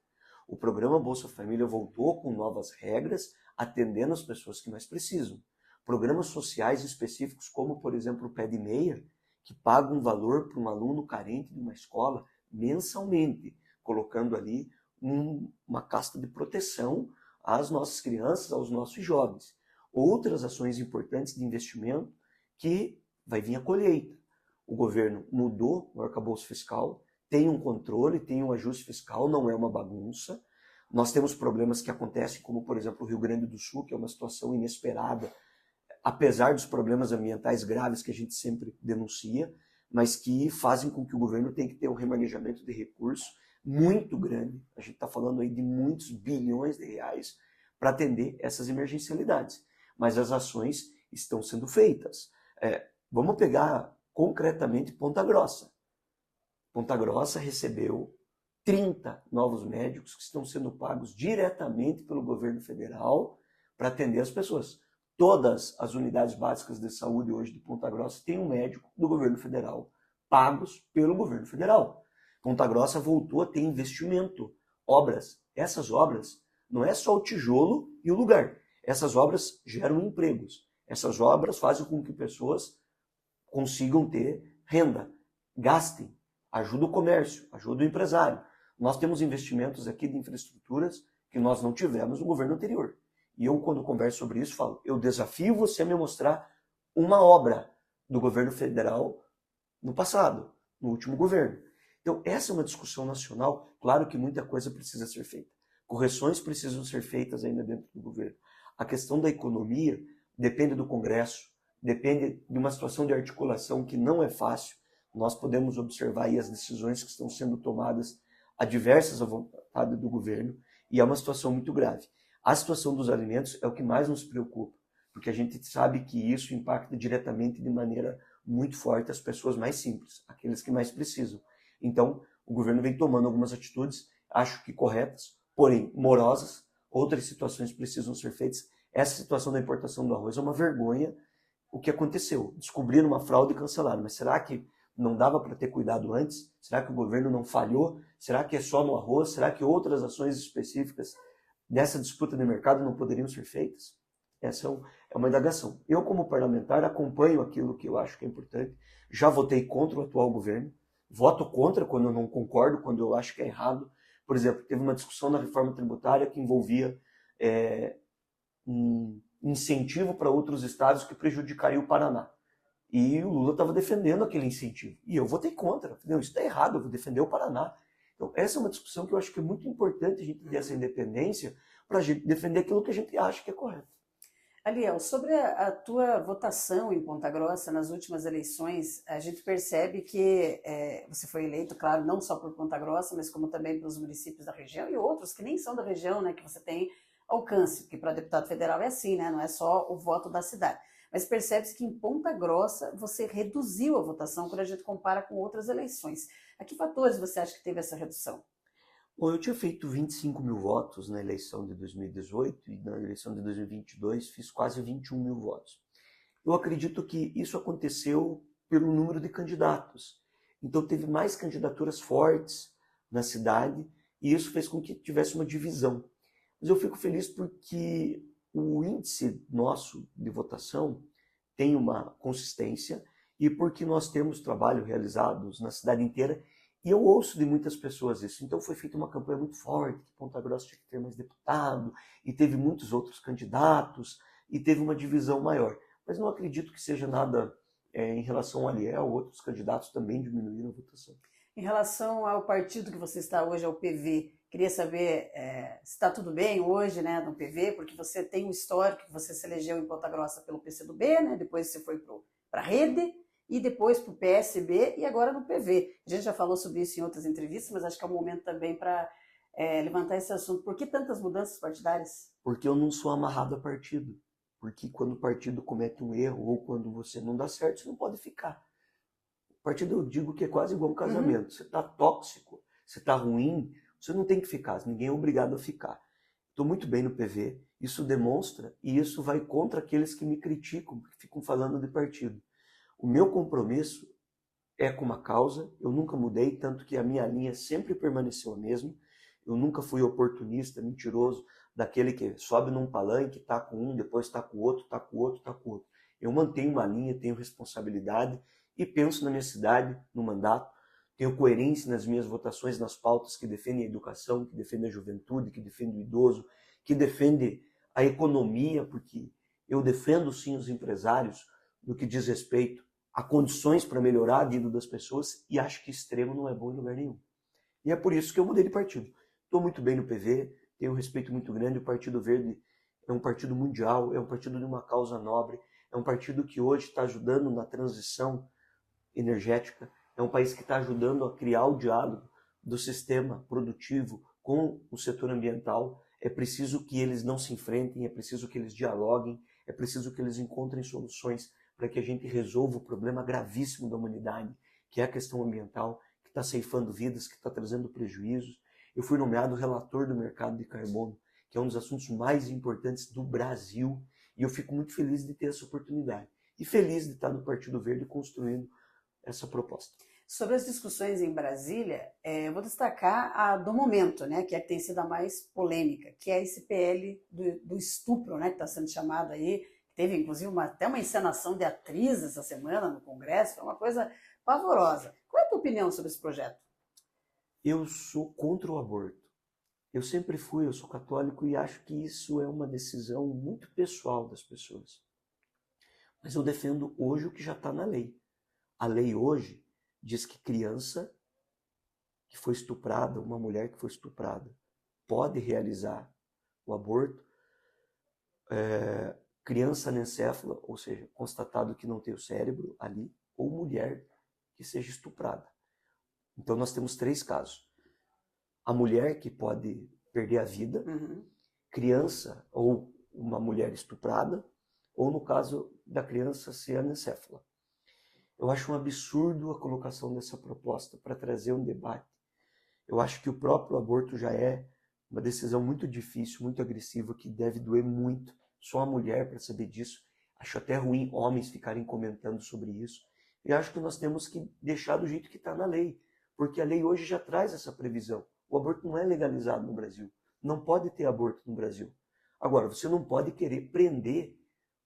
O programa Bolsa Família voltou com novas regras, atendendo as pessoas que mais precisam. Programas sociais específicos, como, por exemplo, o Pé de Meia, que paga um valor para um aluno carente de uma escola mensalmente, colocando ali uma casta de proteção às nossas crianças, aos nossos jovens. Outras ações importantes de investimento que vai vir a colheita. O governo mudou o arcabouço fiscal, tem um controle, tem um ajuste fiscal, não é uma bagunça. Nós temos problemas que acontecem, como, por exemplo, o Rio Grande do Sul, que é uma situação inesperada, apesar dos problemas ambientais graves que a gente sempre denuncia, mas que fazem com que o governo tenha que ter um remanejamento de recursos muito grande. A gente está falando aí de muitos bilhões de reais para atender essas emergencialidades. Mas as ações estão sendo feitas. Vamos pegar concretamente Ponta Grossa. Ponta Grossa recebeu 30 novos médicos que estão sendo pagos diretamente pelo governo federal para atender as pessoas. Todas as unidades básicas de saúde hoje de Ponta Grossa têm um médico do governo federal, pagos pelo governo federal. Ponta Grossa voltou a ter investimento, obras. Essas obras não é só o tijolo e o lugar. Essas obras geram empregos. Essas obras fazem com que pessoas consigam ter renda, gastem, ajuda o comércio, ajuda o empresário. Nós temos investimentos aqui de infraestruturas que nós não tivemos no governo anterior. E eu, quando converso sobre isso, falo, eu desafio você a me mostrar uma obra do governo federal no passado, no último governo. Então, essa é uma discussão nacional. Claro que muita coisa precisa ser feita. Correções precisam ser feitas ainda dentro do governo. A questão da economia depende do Congresso, depende de uma situação de articulação que não é fácil. Nós podemos observar aí as decisões que estão sendo tomadas a diversas vontades do governo, e é uma situação muito grave. A situação dos alimentos é o que mais nos preocupa, porque a gente sabe que isso impacta diretamente de maneira muito forte as pessoas mais simples, aqueles que mais precisam. Então, o governo vem tomando algumas atitudes, acho que corretas, porém morosas. Outras situações precisam ser feitas. Essa situação da importação do arroz é uma vergonha. O que aconteceu? Descobriram uma fraude e cancelaram. Mas será que não dava para ter cuidado antes? Será que o governo não falhou? Será que é só no arroz? Será que outras ações específicas dessa disputa de mercado não poderiam ser feitas? Essa é uma indagação. Eu, como parlamentar, acompanho aquilo que eu acho que é importante. Já votei contra o atual governo. Voto contra quando eu não concordo, quando eu acho que é errado. Por exemplo, teve uma discussão na reforma tributária que envolvia um incentivo para outros estados que prejudicaria o Paraná. E o Lula estava defendendo aquele incentivo. E eu votei contra. Não, isso está errado, eu vou defender o Paraná. Então, essa é uma discussão que eu acho que é muito importante a gente ter essa independência para a gente defender aquilo que a gente acha que é correto. Aliel, sobre a tua votação em Ponta Grossa nas últimas eleições, a gente percebe que você foi eleito, claro, não só por Ponta Grossa, mas como também pelos municípios da região e outros que nem são da região, né, que você tem alcance, porque para deputado federal é assim, né, não é só o voto da cidade. Mas percebe-se que em Ponta Grossa você reduziu a votação quando a gente compara com outras eleições. A que fatores você acha que teve essa redução? Bom, eu tinha feito 25 mil votos na eleição de 2018 e na eleição de 2022 fiz quase 21 mil votos. Eu acredito que isso aconteceu pelo número de candidatos. Então teve mais candidaturas fortes na cidade e isso fez com que tivesse uma divisão. Mas eu fico feliz porque o índice nosso de votação tem uma consistência e porque nós temos trabalho realizados na cidade inteira. E eu ouço de muitas pessoas isso. Então foi feita uma campanha muito forte, que Ponta Grossa tinha que ter mais deputado, e teve muitos outros candidatos, e teve uma divisão maior. Mas não acredito que seja nada em relação ao Aliel, outros candidatos também diminuíram a votação. Em relação ao partido que você está hoje, ao PV, queria saber se está tudo bem hoje, né, no PV, porque você tem um histórico que você se elegeu em Ponta Grossa pelo PCdoB, né, depois você foi para a Rede, e depois para o PSB e agora no PV. A gente já falou sobre isso em outras entrevistas, mas acho que é um momento também para levantar esse assunto. Por que tantas mudanças partidárias? Porque eu não sou amarrado a partido. Porque quando o partido comete um erro ou quando você não dá certo, você não pode ficar. O partido, eu digo que é quase igual um casamento. Você está tóxico, você está ruim, você não tem que ficar, ninguém é obrigado a ficar. Estou muito bem no PV, isso demonstra e isso vai contra aqueles que me criticam, que ficam falando de partido. O meu compromisso é com uma causa, eu nunca mudei, tanto que a minha linha sempre permaneceu a mesma. Eu nunca fui oportunista, mentiroso, daquele que sobe num palanque, tá com um, depois tá com o outro, tá com o outro, tá com o outro. Eu mantenho uma linha, tenho responsabilidade e penso na minha cidade, no mandato, tenho coerência nas minhas votações, nas pautas que defendem a educação, que defendem a juventude, que defendem o idoso, que defendem a economia, porque eu defendo sim os empresários no que diz respeito a condições para melhorar a vida das pessoas e acho que extremo não é bom em lugar nenhum. E é por isso que eu mudei de partido. Estou muito bem no PV, tenho um respeito muito grande. O Partido Verde é um partido mundial, é um partido de uma causa nobre, é um partido que hoje está ajudando na transição energética, é um país que está ajudando a criar o diálogo do sistema produtivo com o setor ambiental. É preciso que eles não se enfrentem, é preciso que eles dialoguem, é preciso que eles encontrem soluções para que a gente resolva o problema gravíssimo da humanidade, que é a questão ambiental, que está ceifando vidas, que está trazendo prejuízos. Eu fui nomeado relator do mercado de carbono, que é um dos assuntos mais importantes do Brasil, e eu fico muito feliz de ter essa oportunidade. E feliz de estar no Partido Verde construindo essa proposta. Sobre as discussões em Brasília, eu vou destacar a do momento, né, que é que tem sido a mais polêmica, que é esse PL do estupro, né, que está sendo chamado aí. Teve, inclusive, até uma encenação de atriz essa semana no Congresso, foi uma coisa pavorosa. Qual é a tua opinião sobre esse projeto? Eu sou contra o aborto. Eu sempre fui, eu sou católico e acho que isso é uma decisão muito pessoal das pessoas. Mas eu defendo hoje o que já está na lei. A lei hoje diz que criança que foi estuprada, uma mulher que foi estuprada, pode realizar o aborto, criança anencéfala, ou seja, constatado que não tem o cérebro ali, ou mulher que seja estuprada. Então nós temos 3 casos. A mulher que pode perder a vida, criança ou uma mulher estuprada, ou no caso da criança ser anencéfala. Eu acho um absurdo a colocação dessa proposta para trazer um debate. Eu acho que o próprio aborto já é uma decisão muito difícil, muito agressiva, que deve doer muito. Só a mulher para saber disso. Acho até ruim homens ficarem comentando sobre isso. E acho que nós temos que deixar do jeito que está na lei, porque a lei hoje já traz essa previsão. O aborto não é legalizado no Brasil. Não pode ter aborto no Brasil. Agora, você não pode querer prender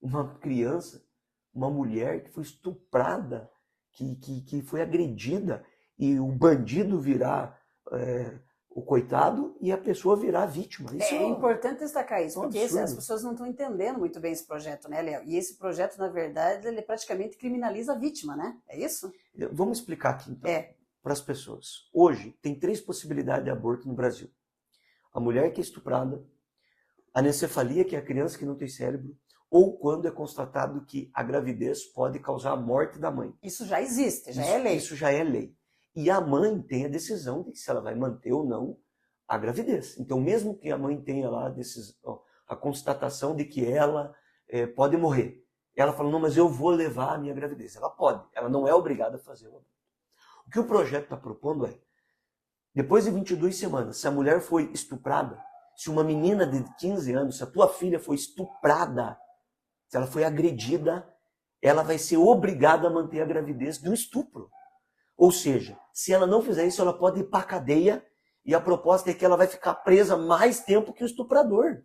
uma criança, uma mulher que foi estuprada, que foi agredida, e o bandido virar o coitado e a pessoa virar a vítima. Isso é importante destacar isso, porque absurdo. as pessoas não estão entendendo muito bem esse projeto, né, Léo? E esse projeto, na verdade, ele praticamente criminaliza a vítima, né? É isso? Vamos explicar aqui, então, para as pessoas. Hoje, tem 3 possibilidades de aborto no Brasil. A mulher que é estuprada, a anencefalia, que é a criança que não tem cérebro, ou quando é constatado que a gravidez pode causar a morte da mãe. Isso já existe, já é lei. Isso já é lei. E a mãe tem a decisão de se ela vai manter ou não a gravidez. Então, mesmo que a mãe tenha lá a constatação de que ela pode morrer, ela fala, não, mas eu vou levar a minha gravidez. Ela pode, ela não é obrigada a fazer o aborto. O que o projeto está propondo é, depois de 22 semanas, se a mulher foi estuprada, se uma menina de 15 anos, se a tua filha foi estuprada, se ela foi agredida, ela vai ser obrigada a manter a gravidez de um estupro. Ou seja, se ela não fizer isso, ela pode ir para a cadeia e a proposta é que ela vai ficar presa mais tempo que o estuprador.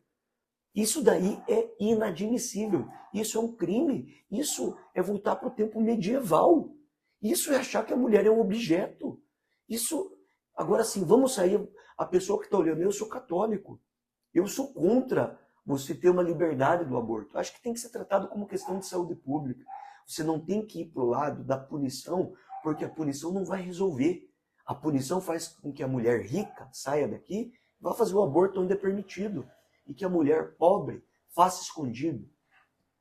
Isso daí é inadmissível. Isso é um crime. Isso é voltar para o tempo medieval. Isso é achar que a mulher é um objeto. Isso, agora sim, vamos sair. A pessoa que está olhando, eu sou católico. Eu sou contra você ter uma liberdade do aborto. Acho que tem que ser tratado como questão de saúde pública. Você não tem que ir para o lado da punição, porque a punição não vai resolver. A punição faz com que a mulher rica saia daqui e vá fazer o aborto onde é permitido. E que a mulher pobre faça escondido,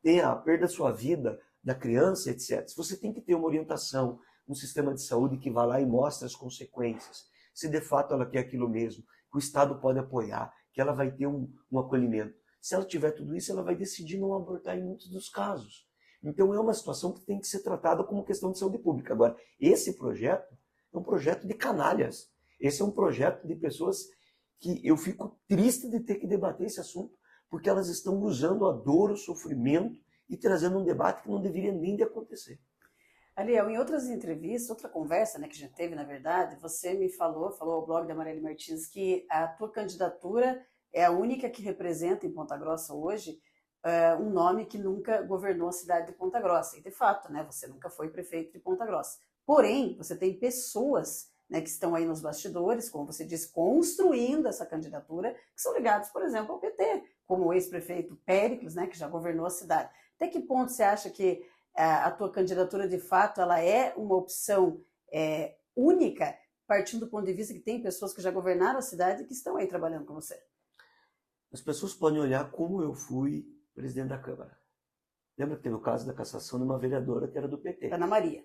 tenha a perda da sua vida, da criança, etc. Você tem que ter uma orientação, um sistema de saúde que vá lá e mostre as consequências. Se de fato ela quer aquilo mesmo, que o Estado pode apoiar, que ela vai ter um acolhimento. Se ela tiver tudo isso, ela vai decidir não abortar em muitos dos casos. Então é uma situação que tem que ser tratada como questão de saúde pública. Agora, esse projeto é um projeto de canalhas. Esse é um projeto de pessoas que eu fico triste de ter que debater esse assunto, porque elas estão usando a dor, o sofrimento e trazendo um debate que não deveria nem de acontecer. Ariel, em outras entrevistas, outra conversa, né, que a gente teve, na verdade, você me falou ao blog da Marielle Martins, que a tua candidatura é a única que representa em Ponta Grossa hoje um nome que nunca governou a cidade de Ponta Grossa. E, de fato, né, você nunca foi prefeito de Ponta Grossa. Porém, você tem pessoas, né, que estão aí nos bastidores, como você disse, construindo essa candidatura, que são ligados, por exemplo, ao PT, como o ex-prefeito Péricles, né, que já governou a cidade. Até que ponto você acha que a tua candidatura, de fato, ela é uma opção única, partindo do ponto de vista que tem pessoas que já governaram a cidade e que estão aí trabalhando com você? As pessoas podem olhar como eu fui presidente da Câmara. Lembra que teve o caso da cassação de uma vereadora que era do PT? Ana Maria.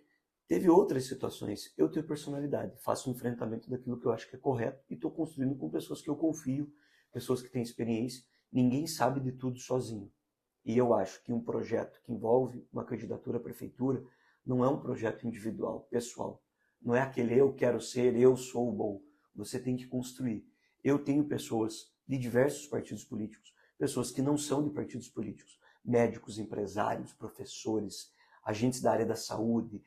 Teve outras situações. Eu tenho personalidade, faço um enfrentamento daquilo que eu acho que é correto e estou construindo com pessoas que eu confio, pessoas que têm experiência. Ninguém sabe de tudo sozinho. E eu acho que um projeto que envolve uma candidatura à prefeitura não é um projeto individual, pessoal. Não é aquele eu quero ser, eu sou o bom. Você tem que construir. Eu tenho pessoas de diversos partidos políticos, pessoas que não são de partidos políticos, médicos, empresários, professores, agentes da área da saúde,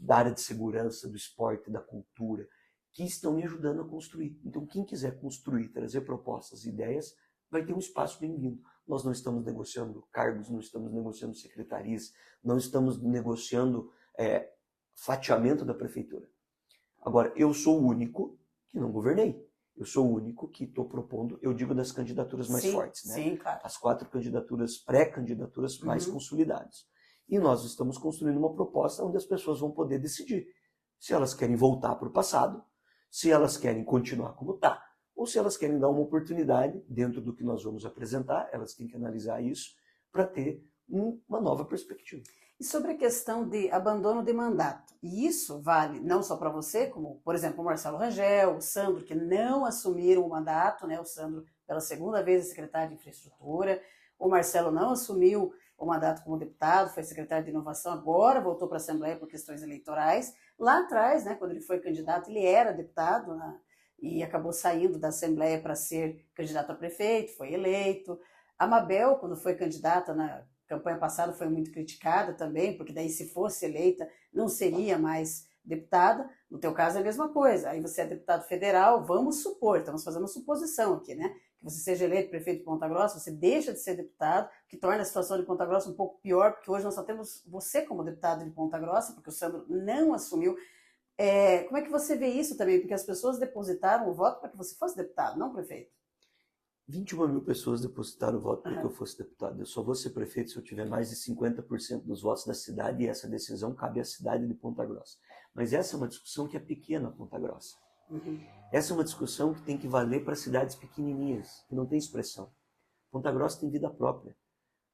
da área de segurança, do esporte, da cultura, que estão me ajudando a construir. Então, quem quiser construir, trazer propostas, ideias, vai ter um espaço bem-vindo. Nós não estamos negociando cargos, não estamos negociando secretarias, não estamos negociando fatiamento da prefeitura. Agora, eu sou o único que não governei. Eu sou o único que estou propondo, eu digo das candidaturas mais fortes, né? Sim, claro. As 4 candidaturas, pré-candidaturas mais consolidadas. E nós estamos construindo uma proposta onde as pessoas vão poder decidir se elas querem voltar para o passado, se elas querem continuar como está, ou se elas querem dar uma oportunidade dentro do que nós vamos apresentar, elas têm que analisar isso para ter uma nova perspectiva. E sobre a questão de abandono de mandato, e isso vale não só para você, como, por exemplo, o Marcelo Rangel, o Sandro, que não assumiram o mandato, né? O Sandro, pela segunda vez, é secretário de Infraestrutura, o Marcelo não assumiu o mandato como deputado, foi secretário de Inovação, agora voltou para a Assembleia por questões eleitorais. Lá atrás, né, quando ele foi candidato, ele era deputado, né, e acabou saindo da Assembleia para ser candidato a prefeito, foi eleito. A Mabel, quando foi candidata na campanha passada, foi muito criticada também, porque daí se fosse eleita não seria mais deputada. No teu caso é a mesma coisa, aí você é deputado federal, vamos supor, estamos fazendo uma suposição aqui, né? Que você seja eleito prefeito de Ponta Grossa, você deixa de ser deputado, que torna a situação de Ponta Grossa um pouco pior, porque hoje nós só temos você como deputado de Ponta Grossa, porque o Sandro não assumiu. Como é que você vê isso também? Porque as pessoas depositaram o voto para que você fosse deputado, não prefeito. 21 mil pessoas depositaram o voto para que eu fosse deputado. Eu só vou ser prefeito se eu tiver mais de 50% dos votos da cidade, e essa decisão cabe à cidade de Ponta Grossa. Mas essa é uma discussão que é pequena, Ponta Grossa. Essa é uma discussão que tem que valer para cidades pequenininhas, que não tem expressão. Ponta Grossa tem vida própria.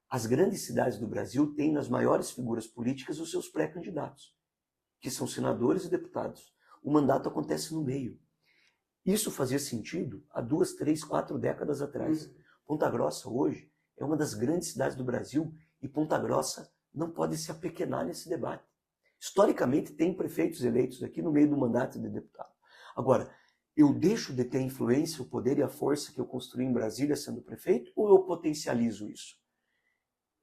As grandes cidades do Brasil têm nas maiores figuras políticas os seus pré-candidatos, que são senadores e deputados. O mandato acontece no meio. Isso fazia sentido há 2, 3, 4 décadas atrás. Ponta Grossa hoje é uma das grandes cidades do Brasil e Ponta Grossa não pode se apequenar nesse debate. Historicamente tem prefeitos eleitos aqui no meio do mandato de deputado. Agora, eu deixo de ter a influência, o poder e a força que eu construí em Brasília sendo prefeito, ou eu potencializo isso?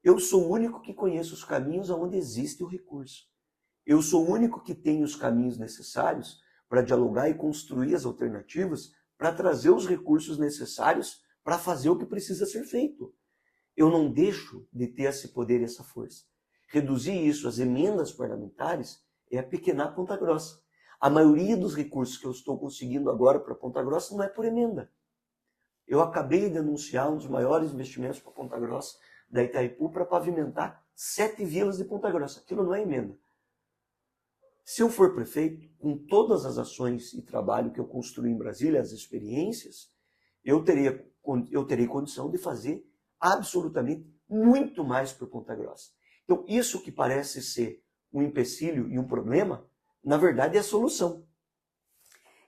Eu sou o único que conheço os caminhos onde existe o recurso. Eu sou o único que tem os caminhos necessários para dialogar e construir as alternativas para trazer os recursos necessários para fazer o que precisa ser feito. Eu não deixo de ter esse poder e essa força. Reduzir isso às emendas parlamentares é apequenar Ponta Grossa. A maioria dos recursos que eu estou conseguindo agora para Ponta Grossa não é por emenda. Eu acabei de anunciar um dos maiores investimentos para Ponta Grossa da Itaipu para pavimentar 7 vilas de Ponta Grossa. Aquilo não é emenda. Se eu for prefeito, com todas as ações e trabalho que eu construí em Brasília, as experiências, eu terei condição de fazer absolutamente muito mais por Ponta Grossa. Então, isso que parece ser um empecilho e um problema, na verdade é a solução.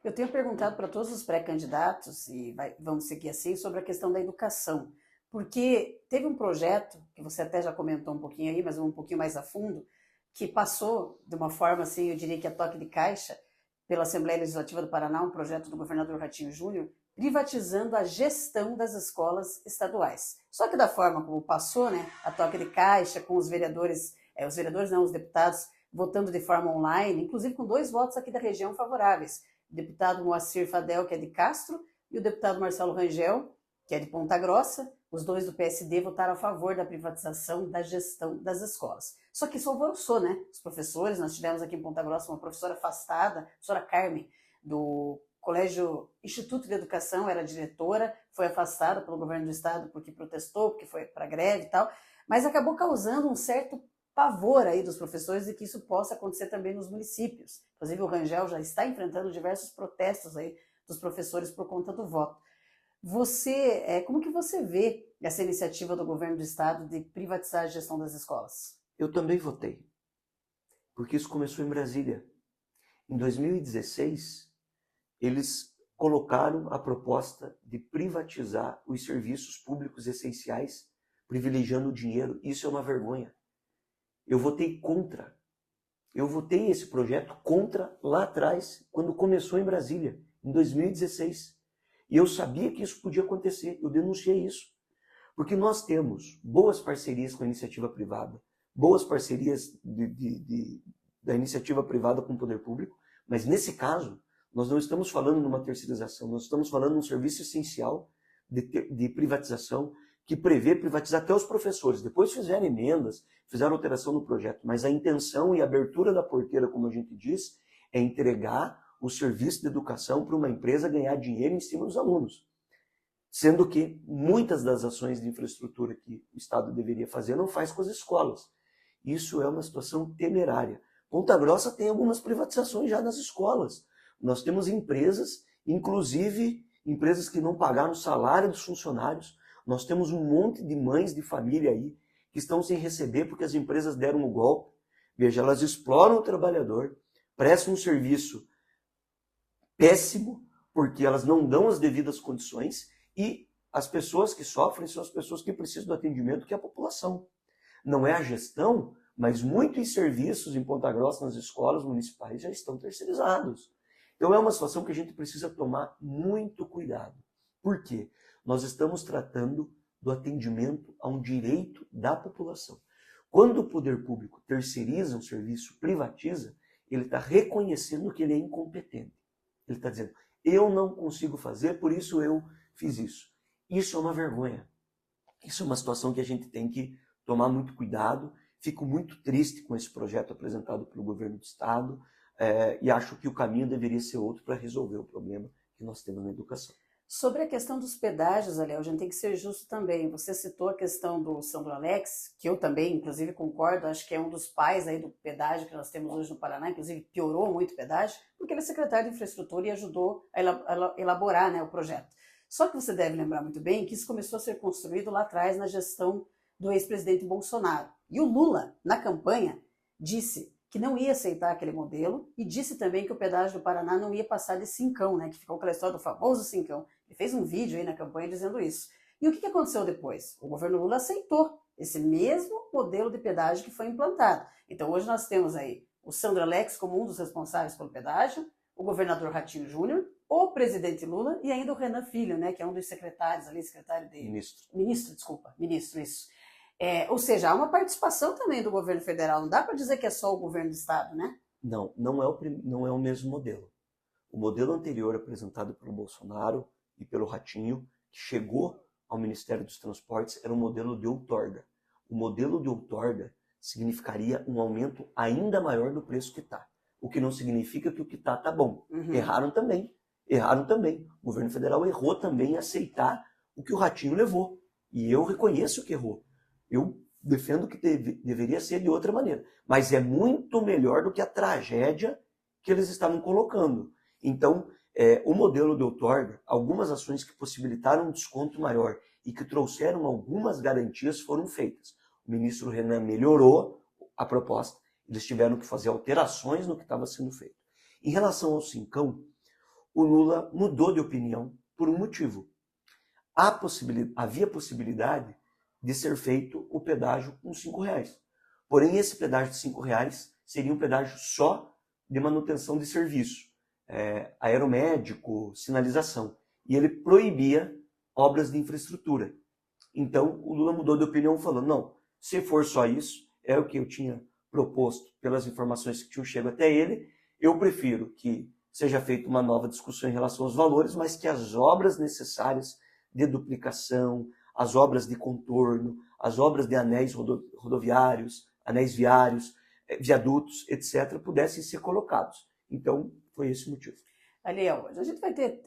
Eu tenho perguntado para todos os pré-candidatos, e vamos seguir assim, sobre a questão da educação. Porque teve um projeto, que você até já comentou um pouquinho aí, mas um pouquinho mais a fundo, que passou de uma forma, assim, eu diria que a toque de caixa, pela Assembleia Legislativa do Paraná, um projeto do governador Ratinho Júnior, privatizando a gestão das escolas estaduais. Só que da forma como passou, né, a toque de caixa, com os vereadores não, os deputados, votando de forma online, inclusive com 2 votos aqui da região favoráveis. O deputado Moacir Fadel, que é de Castro, e o deputado Marcelo Rangel, que é de Ponta Grossa. Os 2 do PSD votaram a favor da privatização da gestão das escolas. Só que isso alvoroçou, né? Os professores, nós tivemos aqui em Ponta Grossa uma professora afastada, a professora Carmen, do Colégio Instituto de Educação, era diretora, foi afastada pelo governo do estado porque protestou, porque foi para greve e tal, mas acabou causando um certo pavor aí dos professores de que isso possa acontecer também nos municípios. Inclusive o Rangel já está enfrentando diversos protestos aí dos professores por conta do voto. Como que você vê essa iniciativa do governo do estado de privatizar a gestão das escolas? Eu também votei, porque isso começou em Brasília. Em 2016, eles colocaram a proposta de privatizar os serviços públicos essenciais, privilegiando o dinheiro. Isso é uma vergonha. Eu votei contra. Eu votei esse projeto contra lá atrás, quando começou em Brasília, em 2016. E eu sabia que isso podia acontecer, eu denunciei isso. Porque nós temos boas parcerias com a iniciativa privada, boas parcerias da iniciativa privada com o poder público, mas nesse caso, nós não estamos falando de uma terceirização, nós estamos falando de um serviço essencial de privatização que prevê privatizar até os professores. Depois fizeram emendas, fizeram alteração no projeto, mas a intenção e a abertura da porteira, como a gente diz, é entregar o serviço de educação para uma empresa ganhar dinheiro em cima dos alunos. Sendo que muitas das ações de infraestrutura que o Estado deveria fazer não faz com as escolas. Isso é uma situação temerária. Ponta Grossa tem algumas privatizações já nas escolas. Nós temos empresas, inclusive empresas que não pagaram o salário dos funcionários. Nós temos um monte de mães de família aí que estão sem receber porque as empresas deram o golpe. Veja, elas exploram o trabalhador, prestam um serviço péssimo, porque elas não dão as devidas condições, e as pessoas que sofrem são as pessoas que precisam do atendimento, que é a população. Não é a gestão, mas muitos serviços em Ponta Grossa, nas escolas municipais, já estão terceirizados. Então é uma situação que a gente precisa tomar muito cuidado. Por quê? Nós estamos tratando do atendimento a um direito da população. Quando o poder público terceiriza um serviço, privatiza, ele está reconhecendo que ele é incompetente. Ele está dizendo, eu não consigo fazer, por isso eu fiz isso. Isso é uma vergonha. Isso é uma situação que a gente tem que tomar muito cuidado. Fico muito triste com esse projeto apresentado pelo governo do estado e acho que o caminho deveria ser outro para resolver o problema que nós temos na educação. Sobre a questão dos pedágios, Aliel, a gente tem que ser justo também. Você citou a questão do Sandro Alex, que eu também, inclusive, concordo, acho que é um dos pais aí do pedágio que nós temos hoje no Paraná, inclusive piorou muito o pedágio, porque ele é secretário de infraestrutura e ajudou a elaborar, né, o projeto. Só que você deve lembrar muito bem que isso começou a ser construído lá atrás na gestão do ex-presidente Bolsonaro. E o Lula, na campanha, disse que não ia aceitar aquele modelo e disse também que o pedágio do Paraná não ia passar de cincão, né, que ficou aquela história do famoso cincão. Ele fez um vídeo aí na campanha dizendo isso. E o que aconteceu depois? O governo Lula aceitou esse mesmo modelo de pedágio que foi implantado. Então hoje nós temos aí o Sandro Alex como um dos responsáveis pelo pedágio, o governador Ratinho Júnior, o presidente Lula e ainda o Renan Filho, né, que é um dos secretários ali, secretário de... Ministro, isso. Ou seja, há uma participação também do governo federal, não dá para dizer que é só o governo do estado, né? Não, não é o mesmo modelo. O modelo anterior apresentado pelo Bolsonaro e pelo Ratinho, que chegou ao Ministério dos Transportes, era um modelo de outorga. O modelo de outorga significaria um aumento ainda maior do preço que está. O que não significa que o que está bom. Uhum. Erraram também. O governo federal errou também em aceitar o que o Ratinho levou. E eu reconheço que errou. Eu defendo que deveria ser de outra maneira. Mas é muito melhor do que a tragédia que eles estavam colocando. Então, o modelo de outorga, algumas ações que possibilitaram um desconto maior e que trouxeram algumas garantias foram feitas. O ministro Renan melhorou a proposta, eles tiveram que fazer alterações no que estava sendo feito. Em relação ao cincão, o Lula mudou de opinião por um motivo. Havia possibilidade de ser feito o pedágio com R$5. Porém, esse pedágio de R$5 seria um pedágio só de manutenção de serviço. Aeromédico, sinalização. E ele proibia obras de infraestrutura. Então, o Lula mudou de opinião falando, não, se for só isso, é o que eu tinha proposto pelas informações que tinham chegado até ele, eu prefiro que seja feita uma nova discussão em relação aos valores, mas que as obras necessárias de duplicação, as obras de contorno, as obras de anéis rodoviários, anéis viários, viadutos, etc., pudessem ser colocados. Então, foi esse o motivo. Aliel, a gente vai ter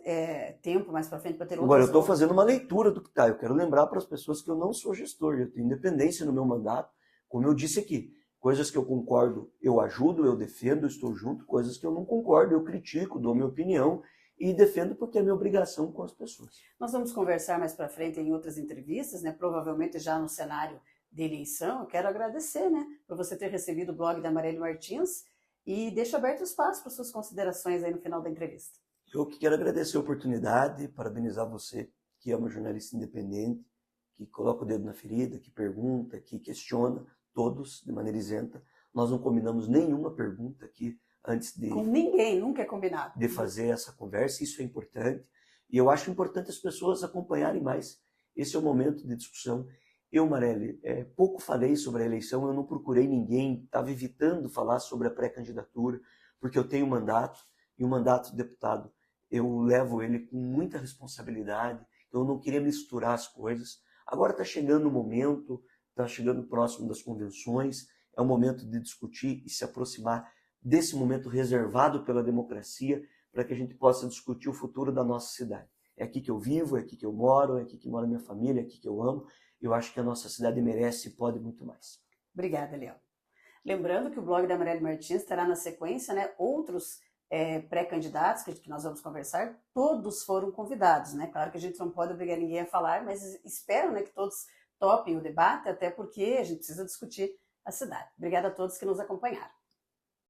tempo mais para frente para ter outras... Agora, eu estou fazendo uma leitura do que está. Eu quero lembrar para as pessoas que eu não sou gestor, eu tenho independência no meu mandato, como eu disse aqui. Coisas que eu concordo, eu ajudo, eu defendo, eu estou junto. Coisas que eu não concordo, eu critico, dou minha opinião e defendo porque é minha obrigação com as pessoas. Nós vamos conversar mais para frente em outras entrevistas, né? Provavelmente já no cenário de eleição. Eu quero agradecer, né, por você ter recebido o blog da Marielle Martins e deixo aberto o espaço para suas considerações aí no final da entrevista. Eu que quero agradecer a oportunidade, parabenizar você, que é uma jornalista independente, que coloca o dedo na ferida, que pergunta, que questiona, todos de maneira isenta. Nós não combinamos nenhuma pergunta aqui antes de... Com ninguém, nunca é combinado. De fazer essa conversa, isso é importante. E eu acho importante as pessoas acompanharem mais. Esse é o momento de discussão. Eu, Marielle, pouco falei sobre a eleição, eu não procurei ninguém, estava evitando falar sobre a pré-candidatura, porque eu tenho mandato, e o mandato de deputado, eu levo ele com muita responsabilidade, eu não queria misturar as coisas. Agora está chegando o momento, está chegando próximo das convenções, é o momento de discutir e se aproximar desse momento reservado pela democracia, para que a gente possa discutir o futuro da nossa cidade. É aqui que eu vivo, é aqui que eu moro, é aqui que mora minha família, é aqui que eu amo. Eu acho que a nossa cidade merece e pode muito mais. Obrigada, Léo. Lembrando que o blog da Marielle Martins terá na sequência, né, outros pré-candidatos que nós vamos conversar, todos foram convidados, né? Claro que a gente não pode obrigar ninguém a falar, mas espero, né, que todos topem o debate, até porque a gente precisa discutir a cidade. Obrigada a todos que nos acompanharam.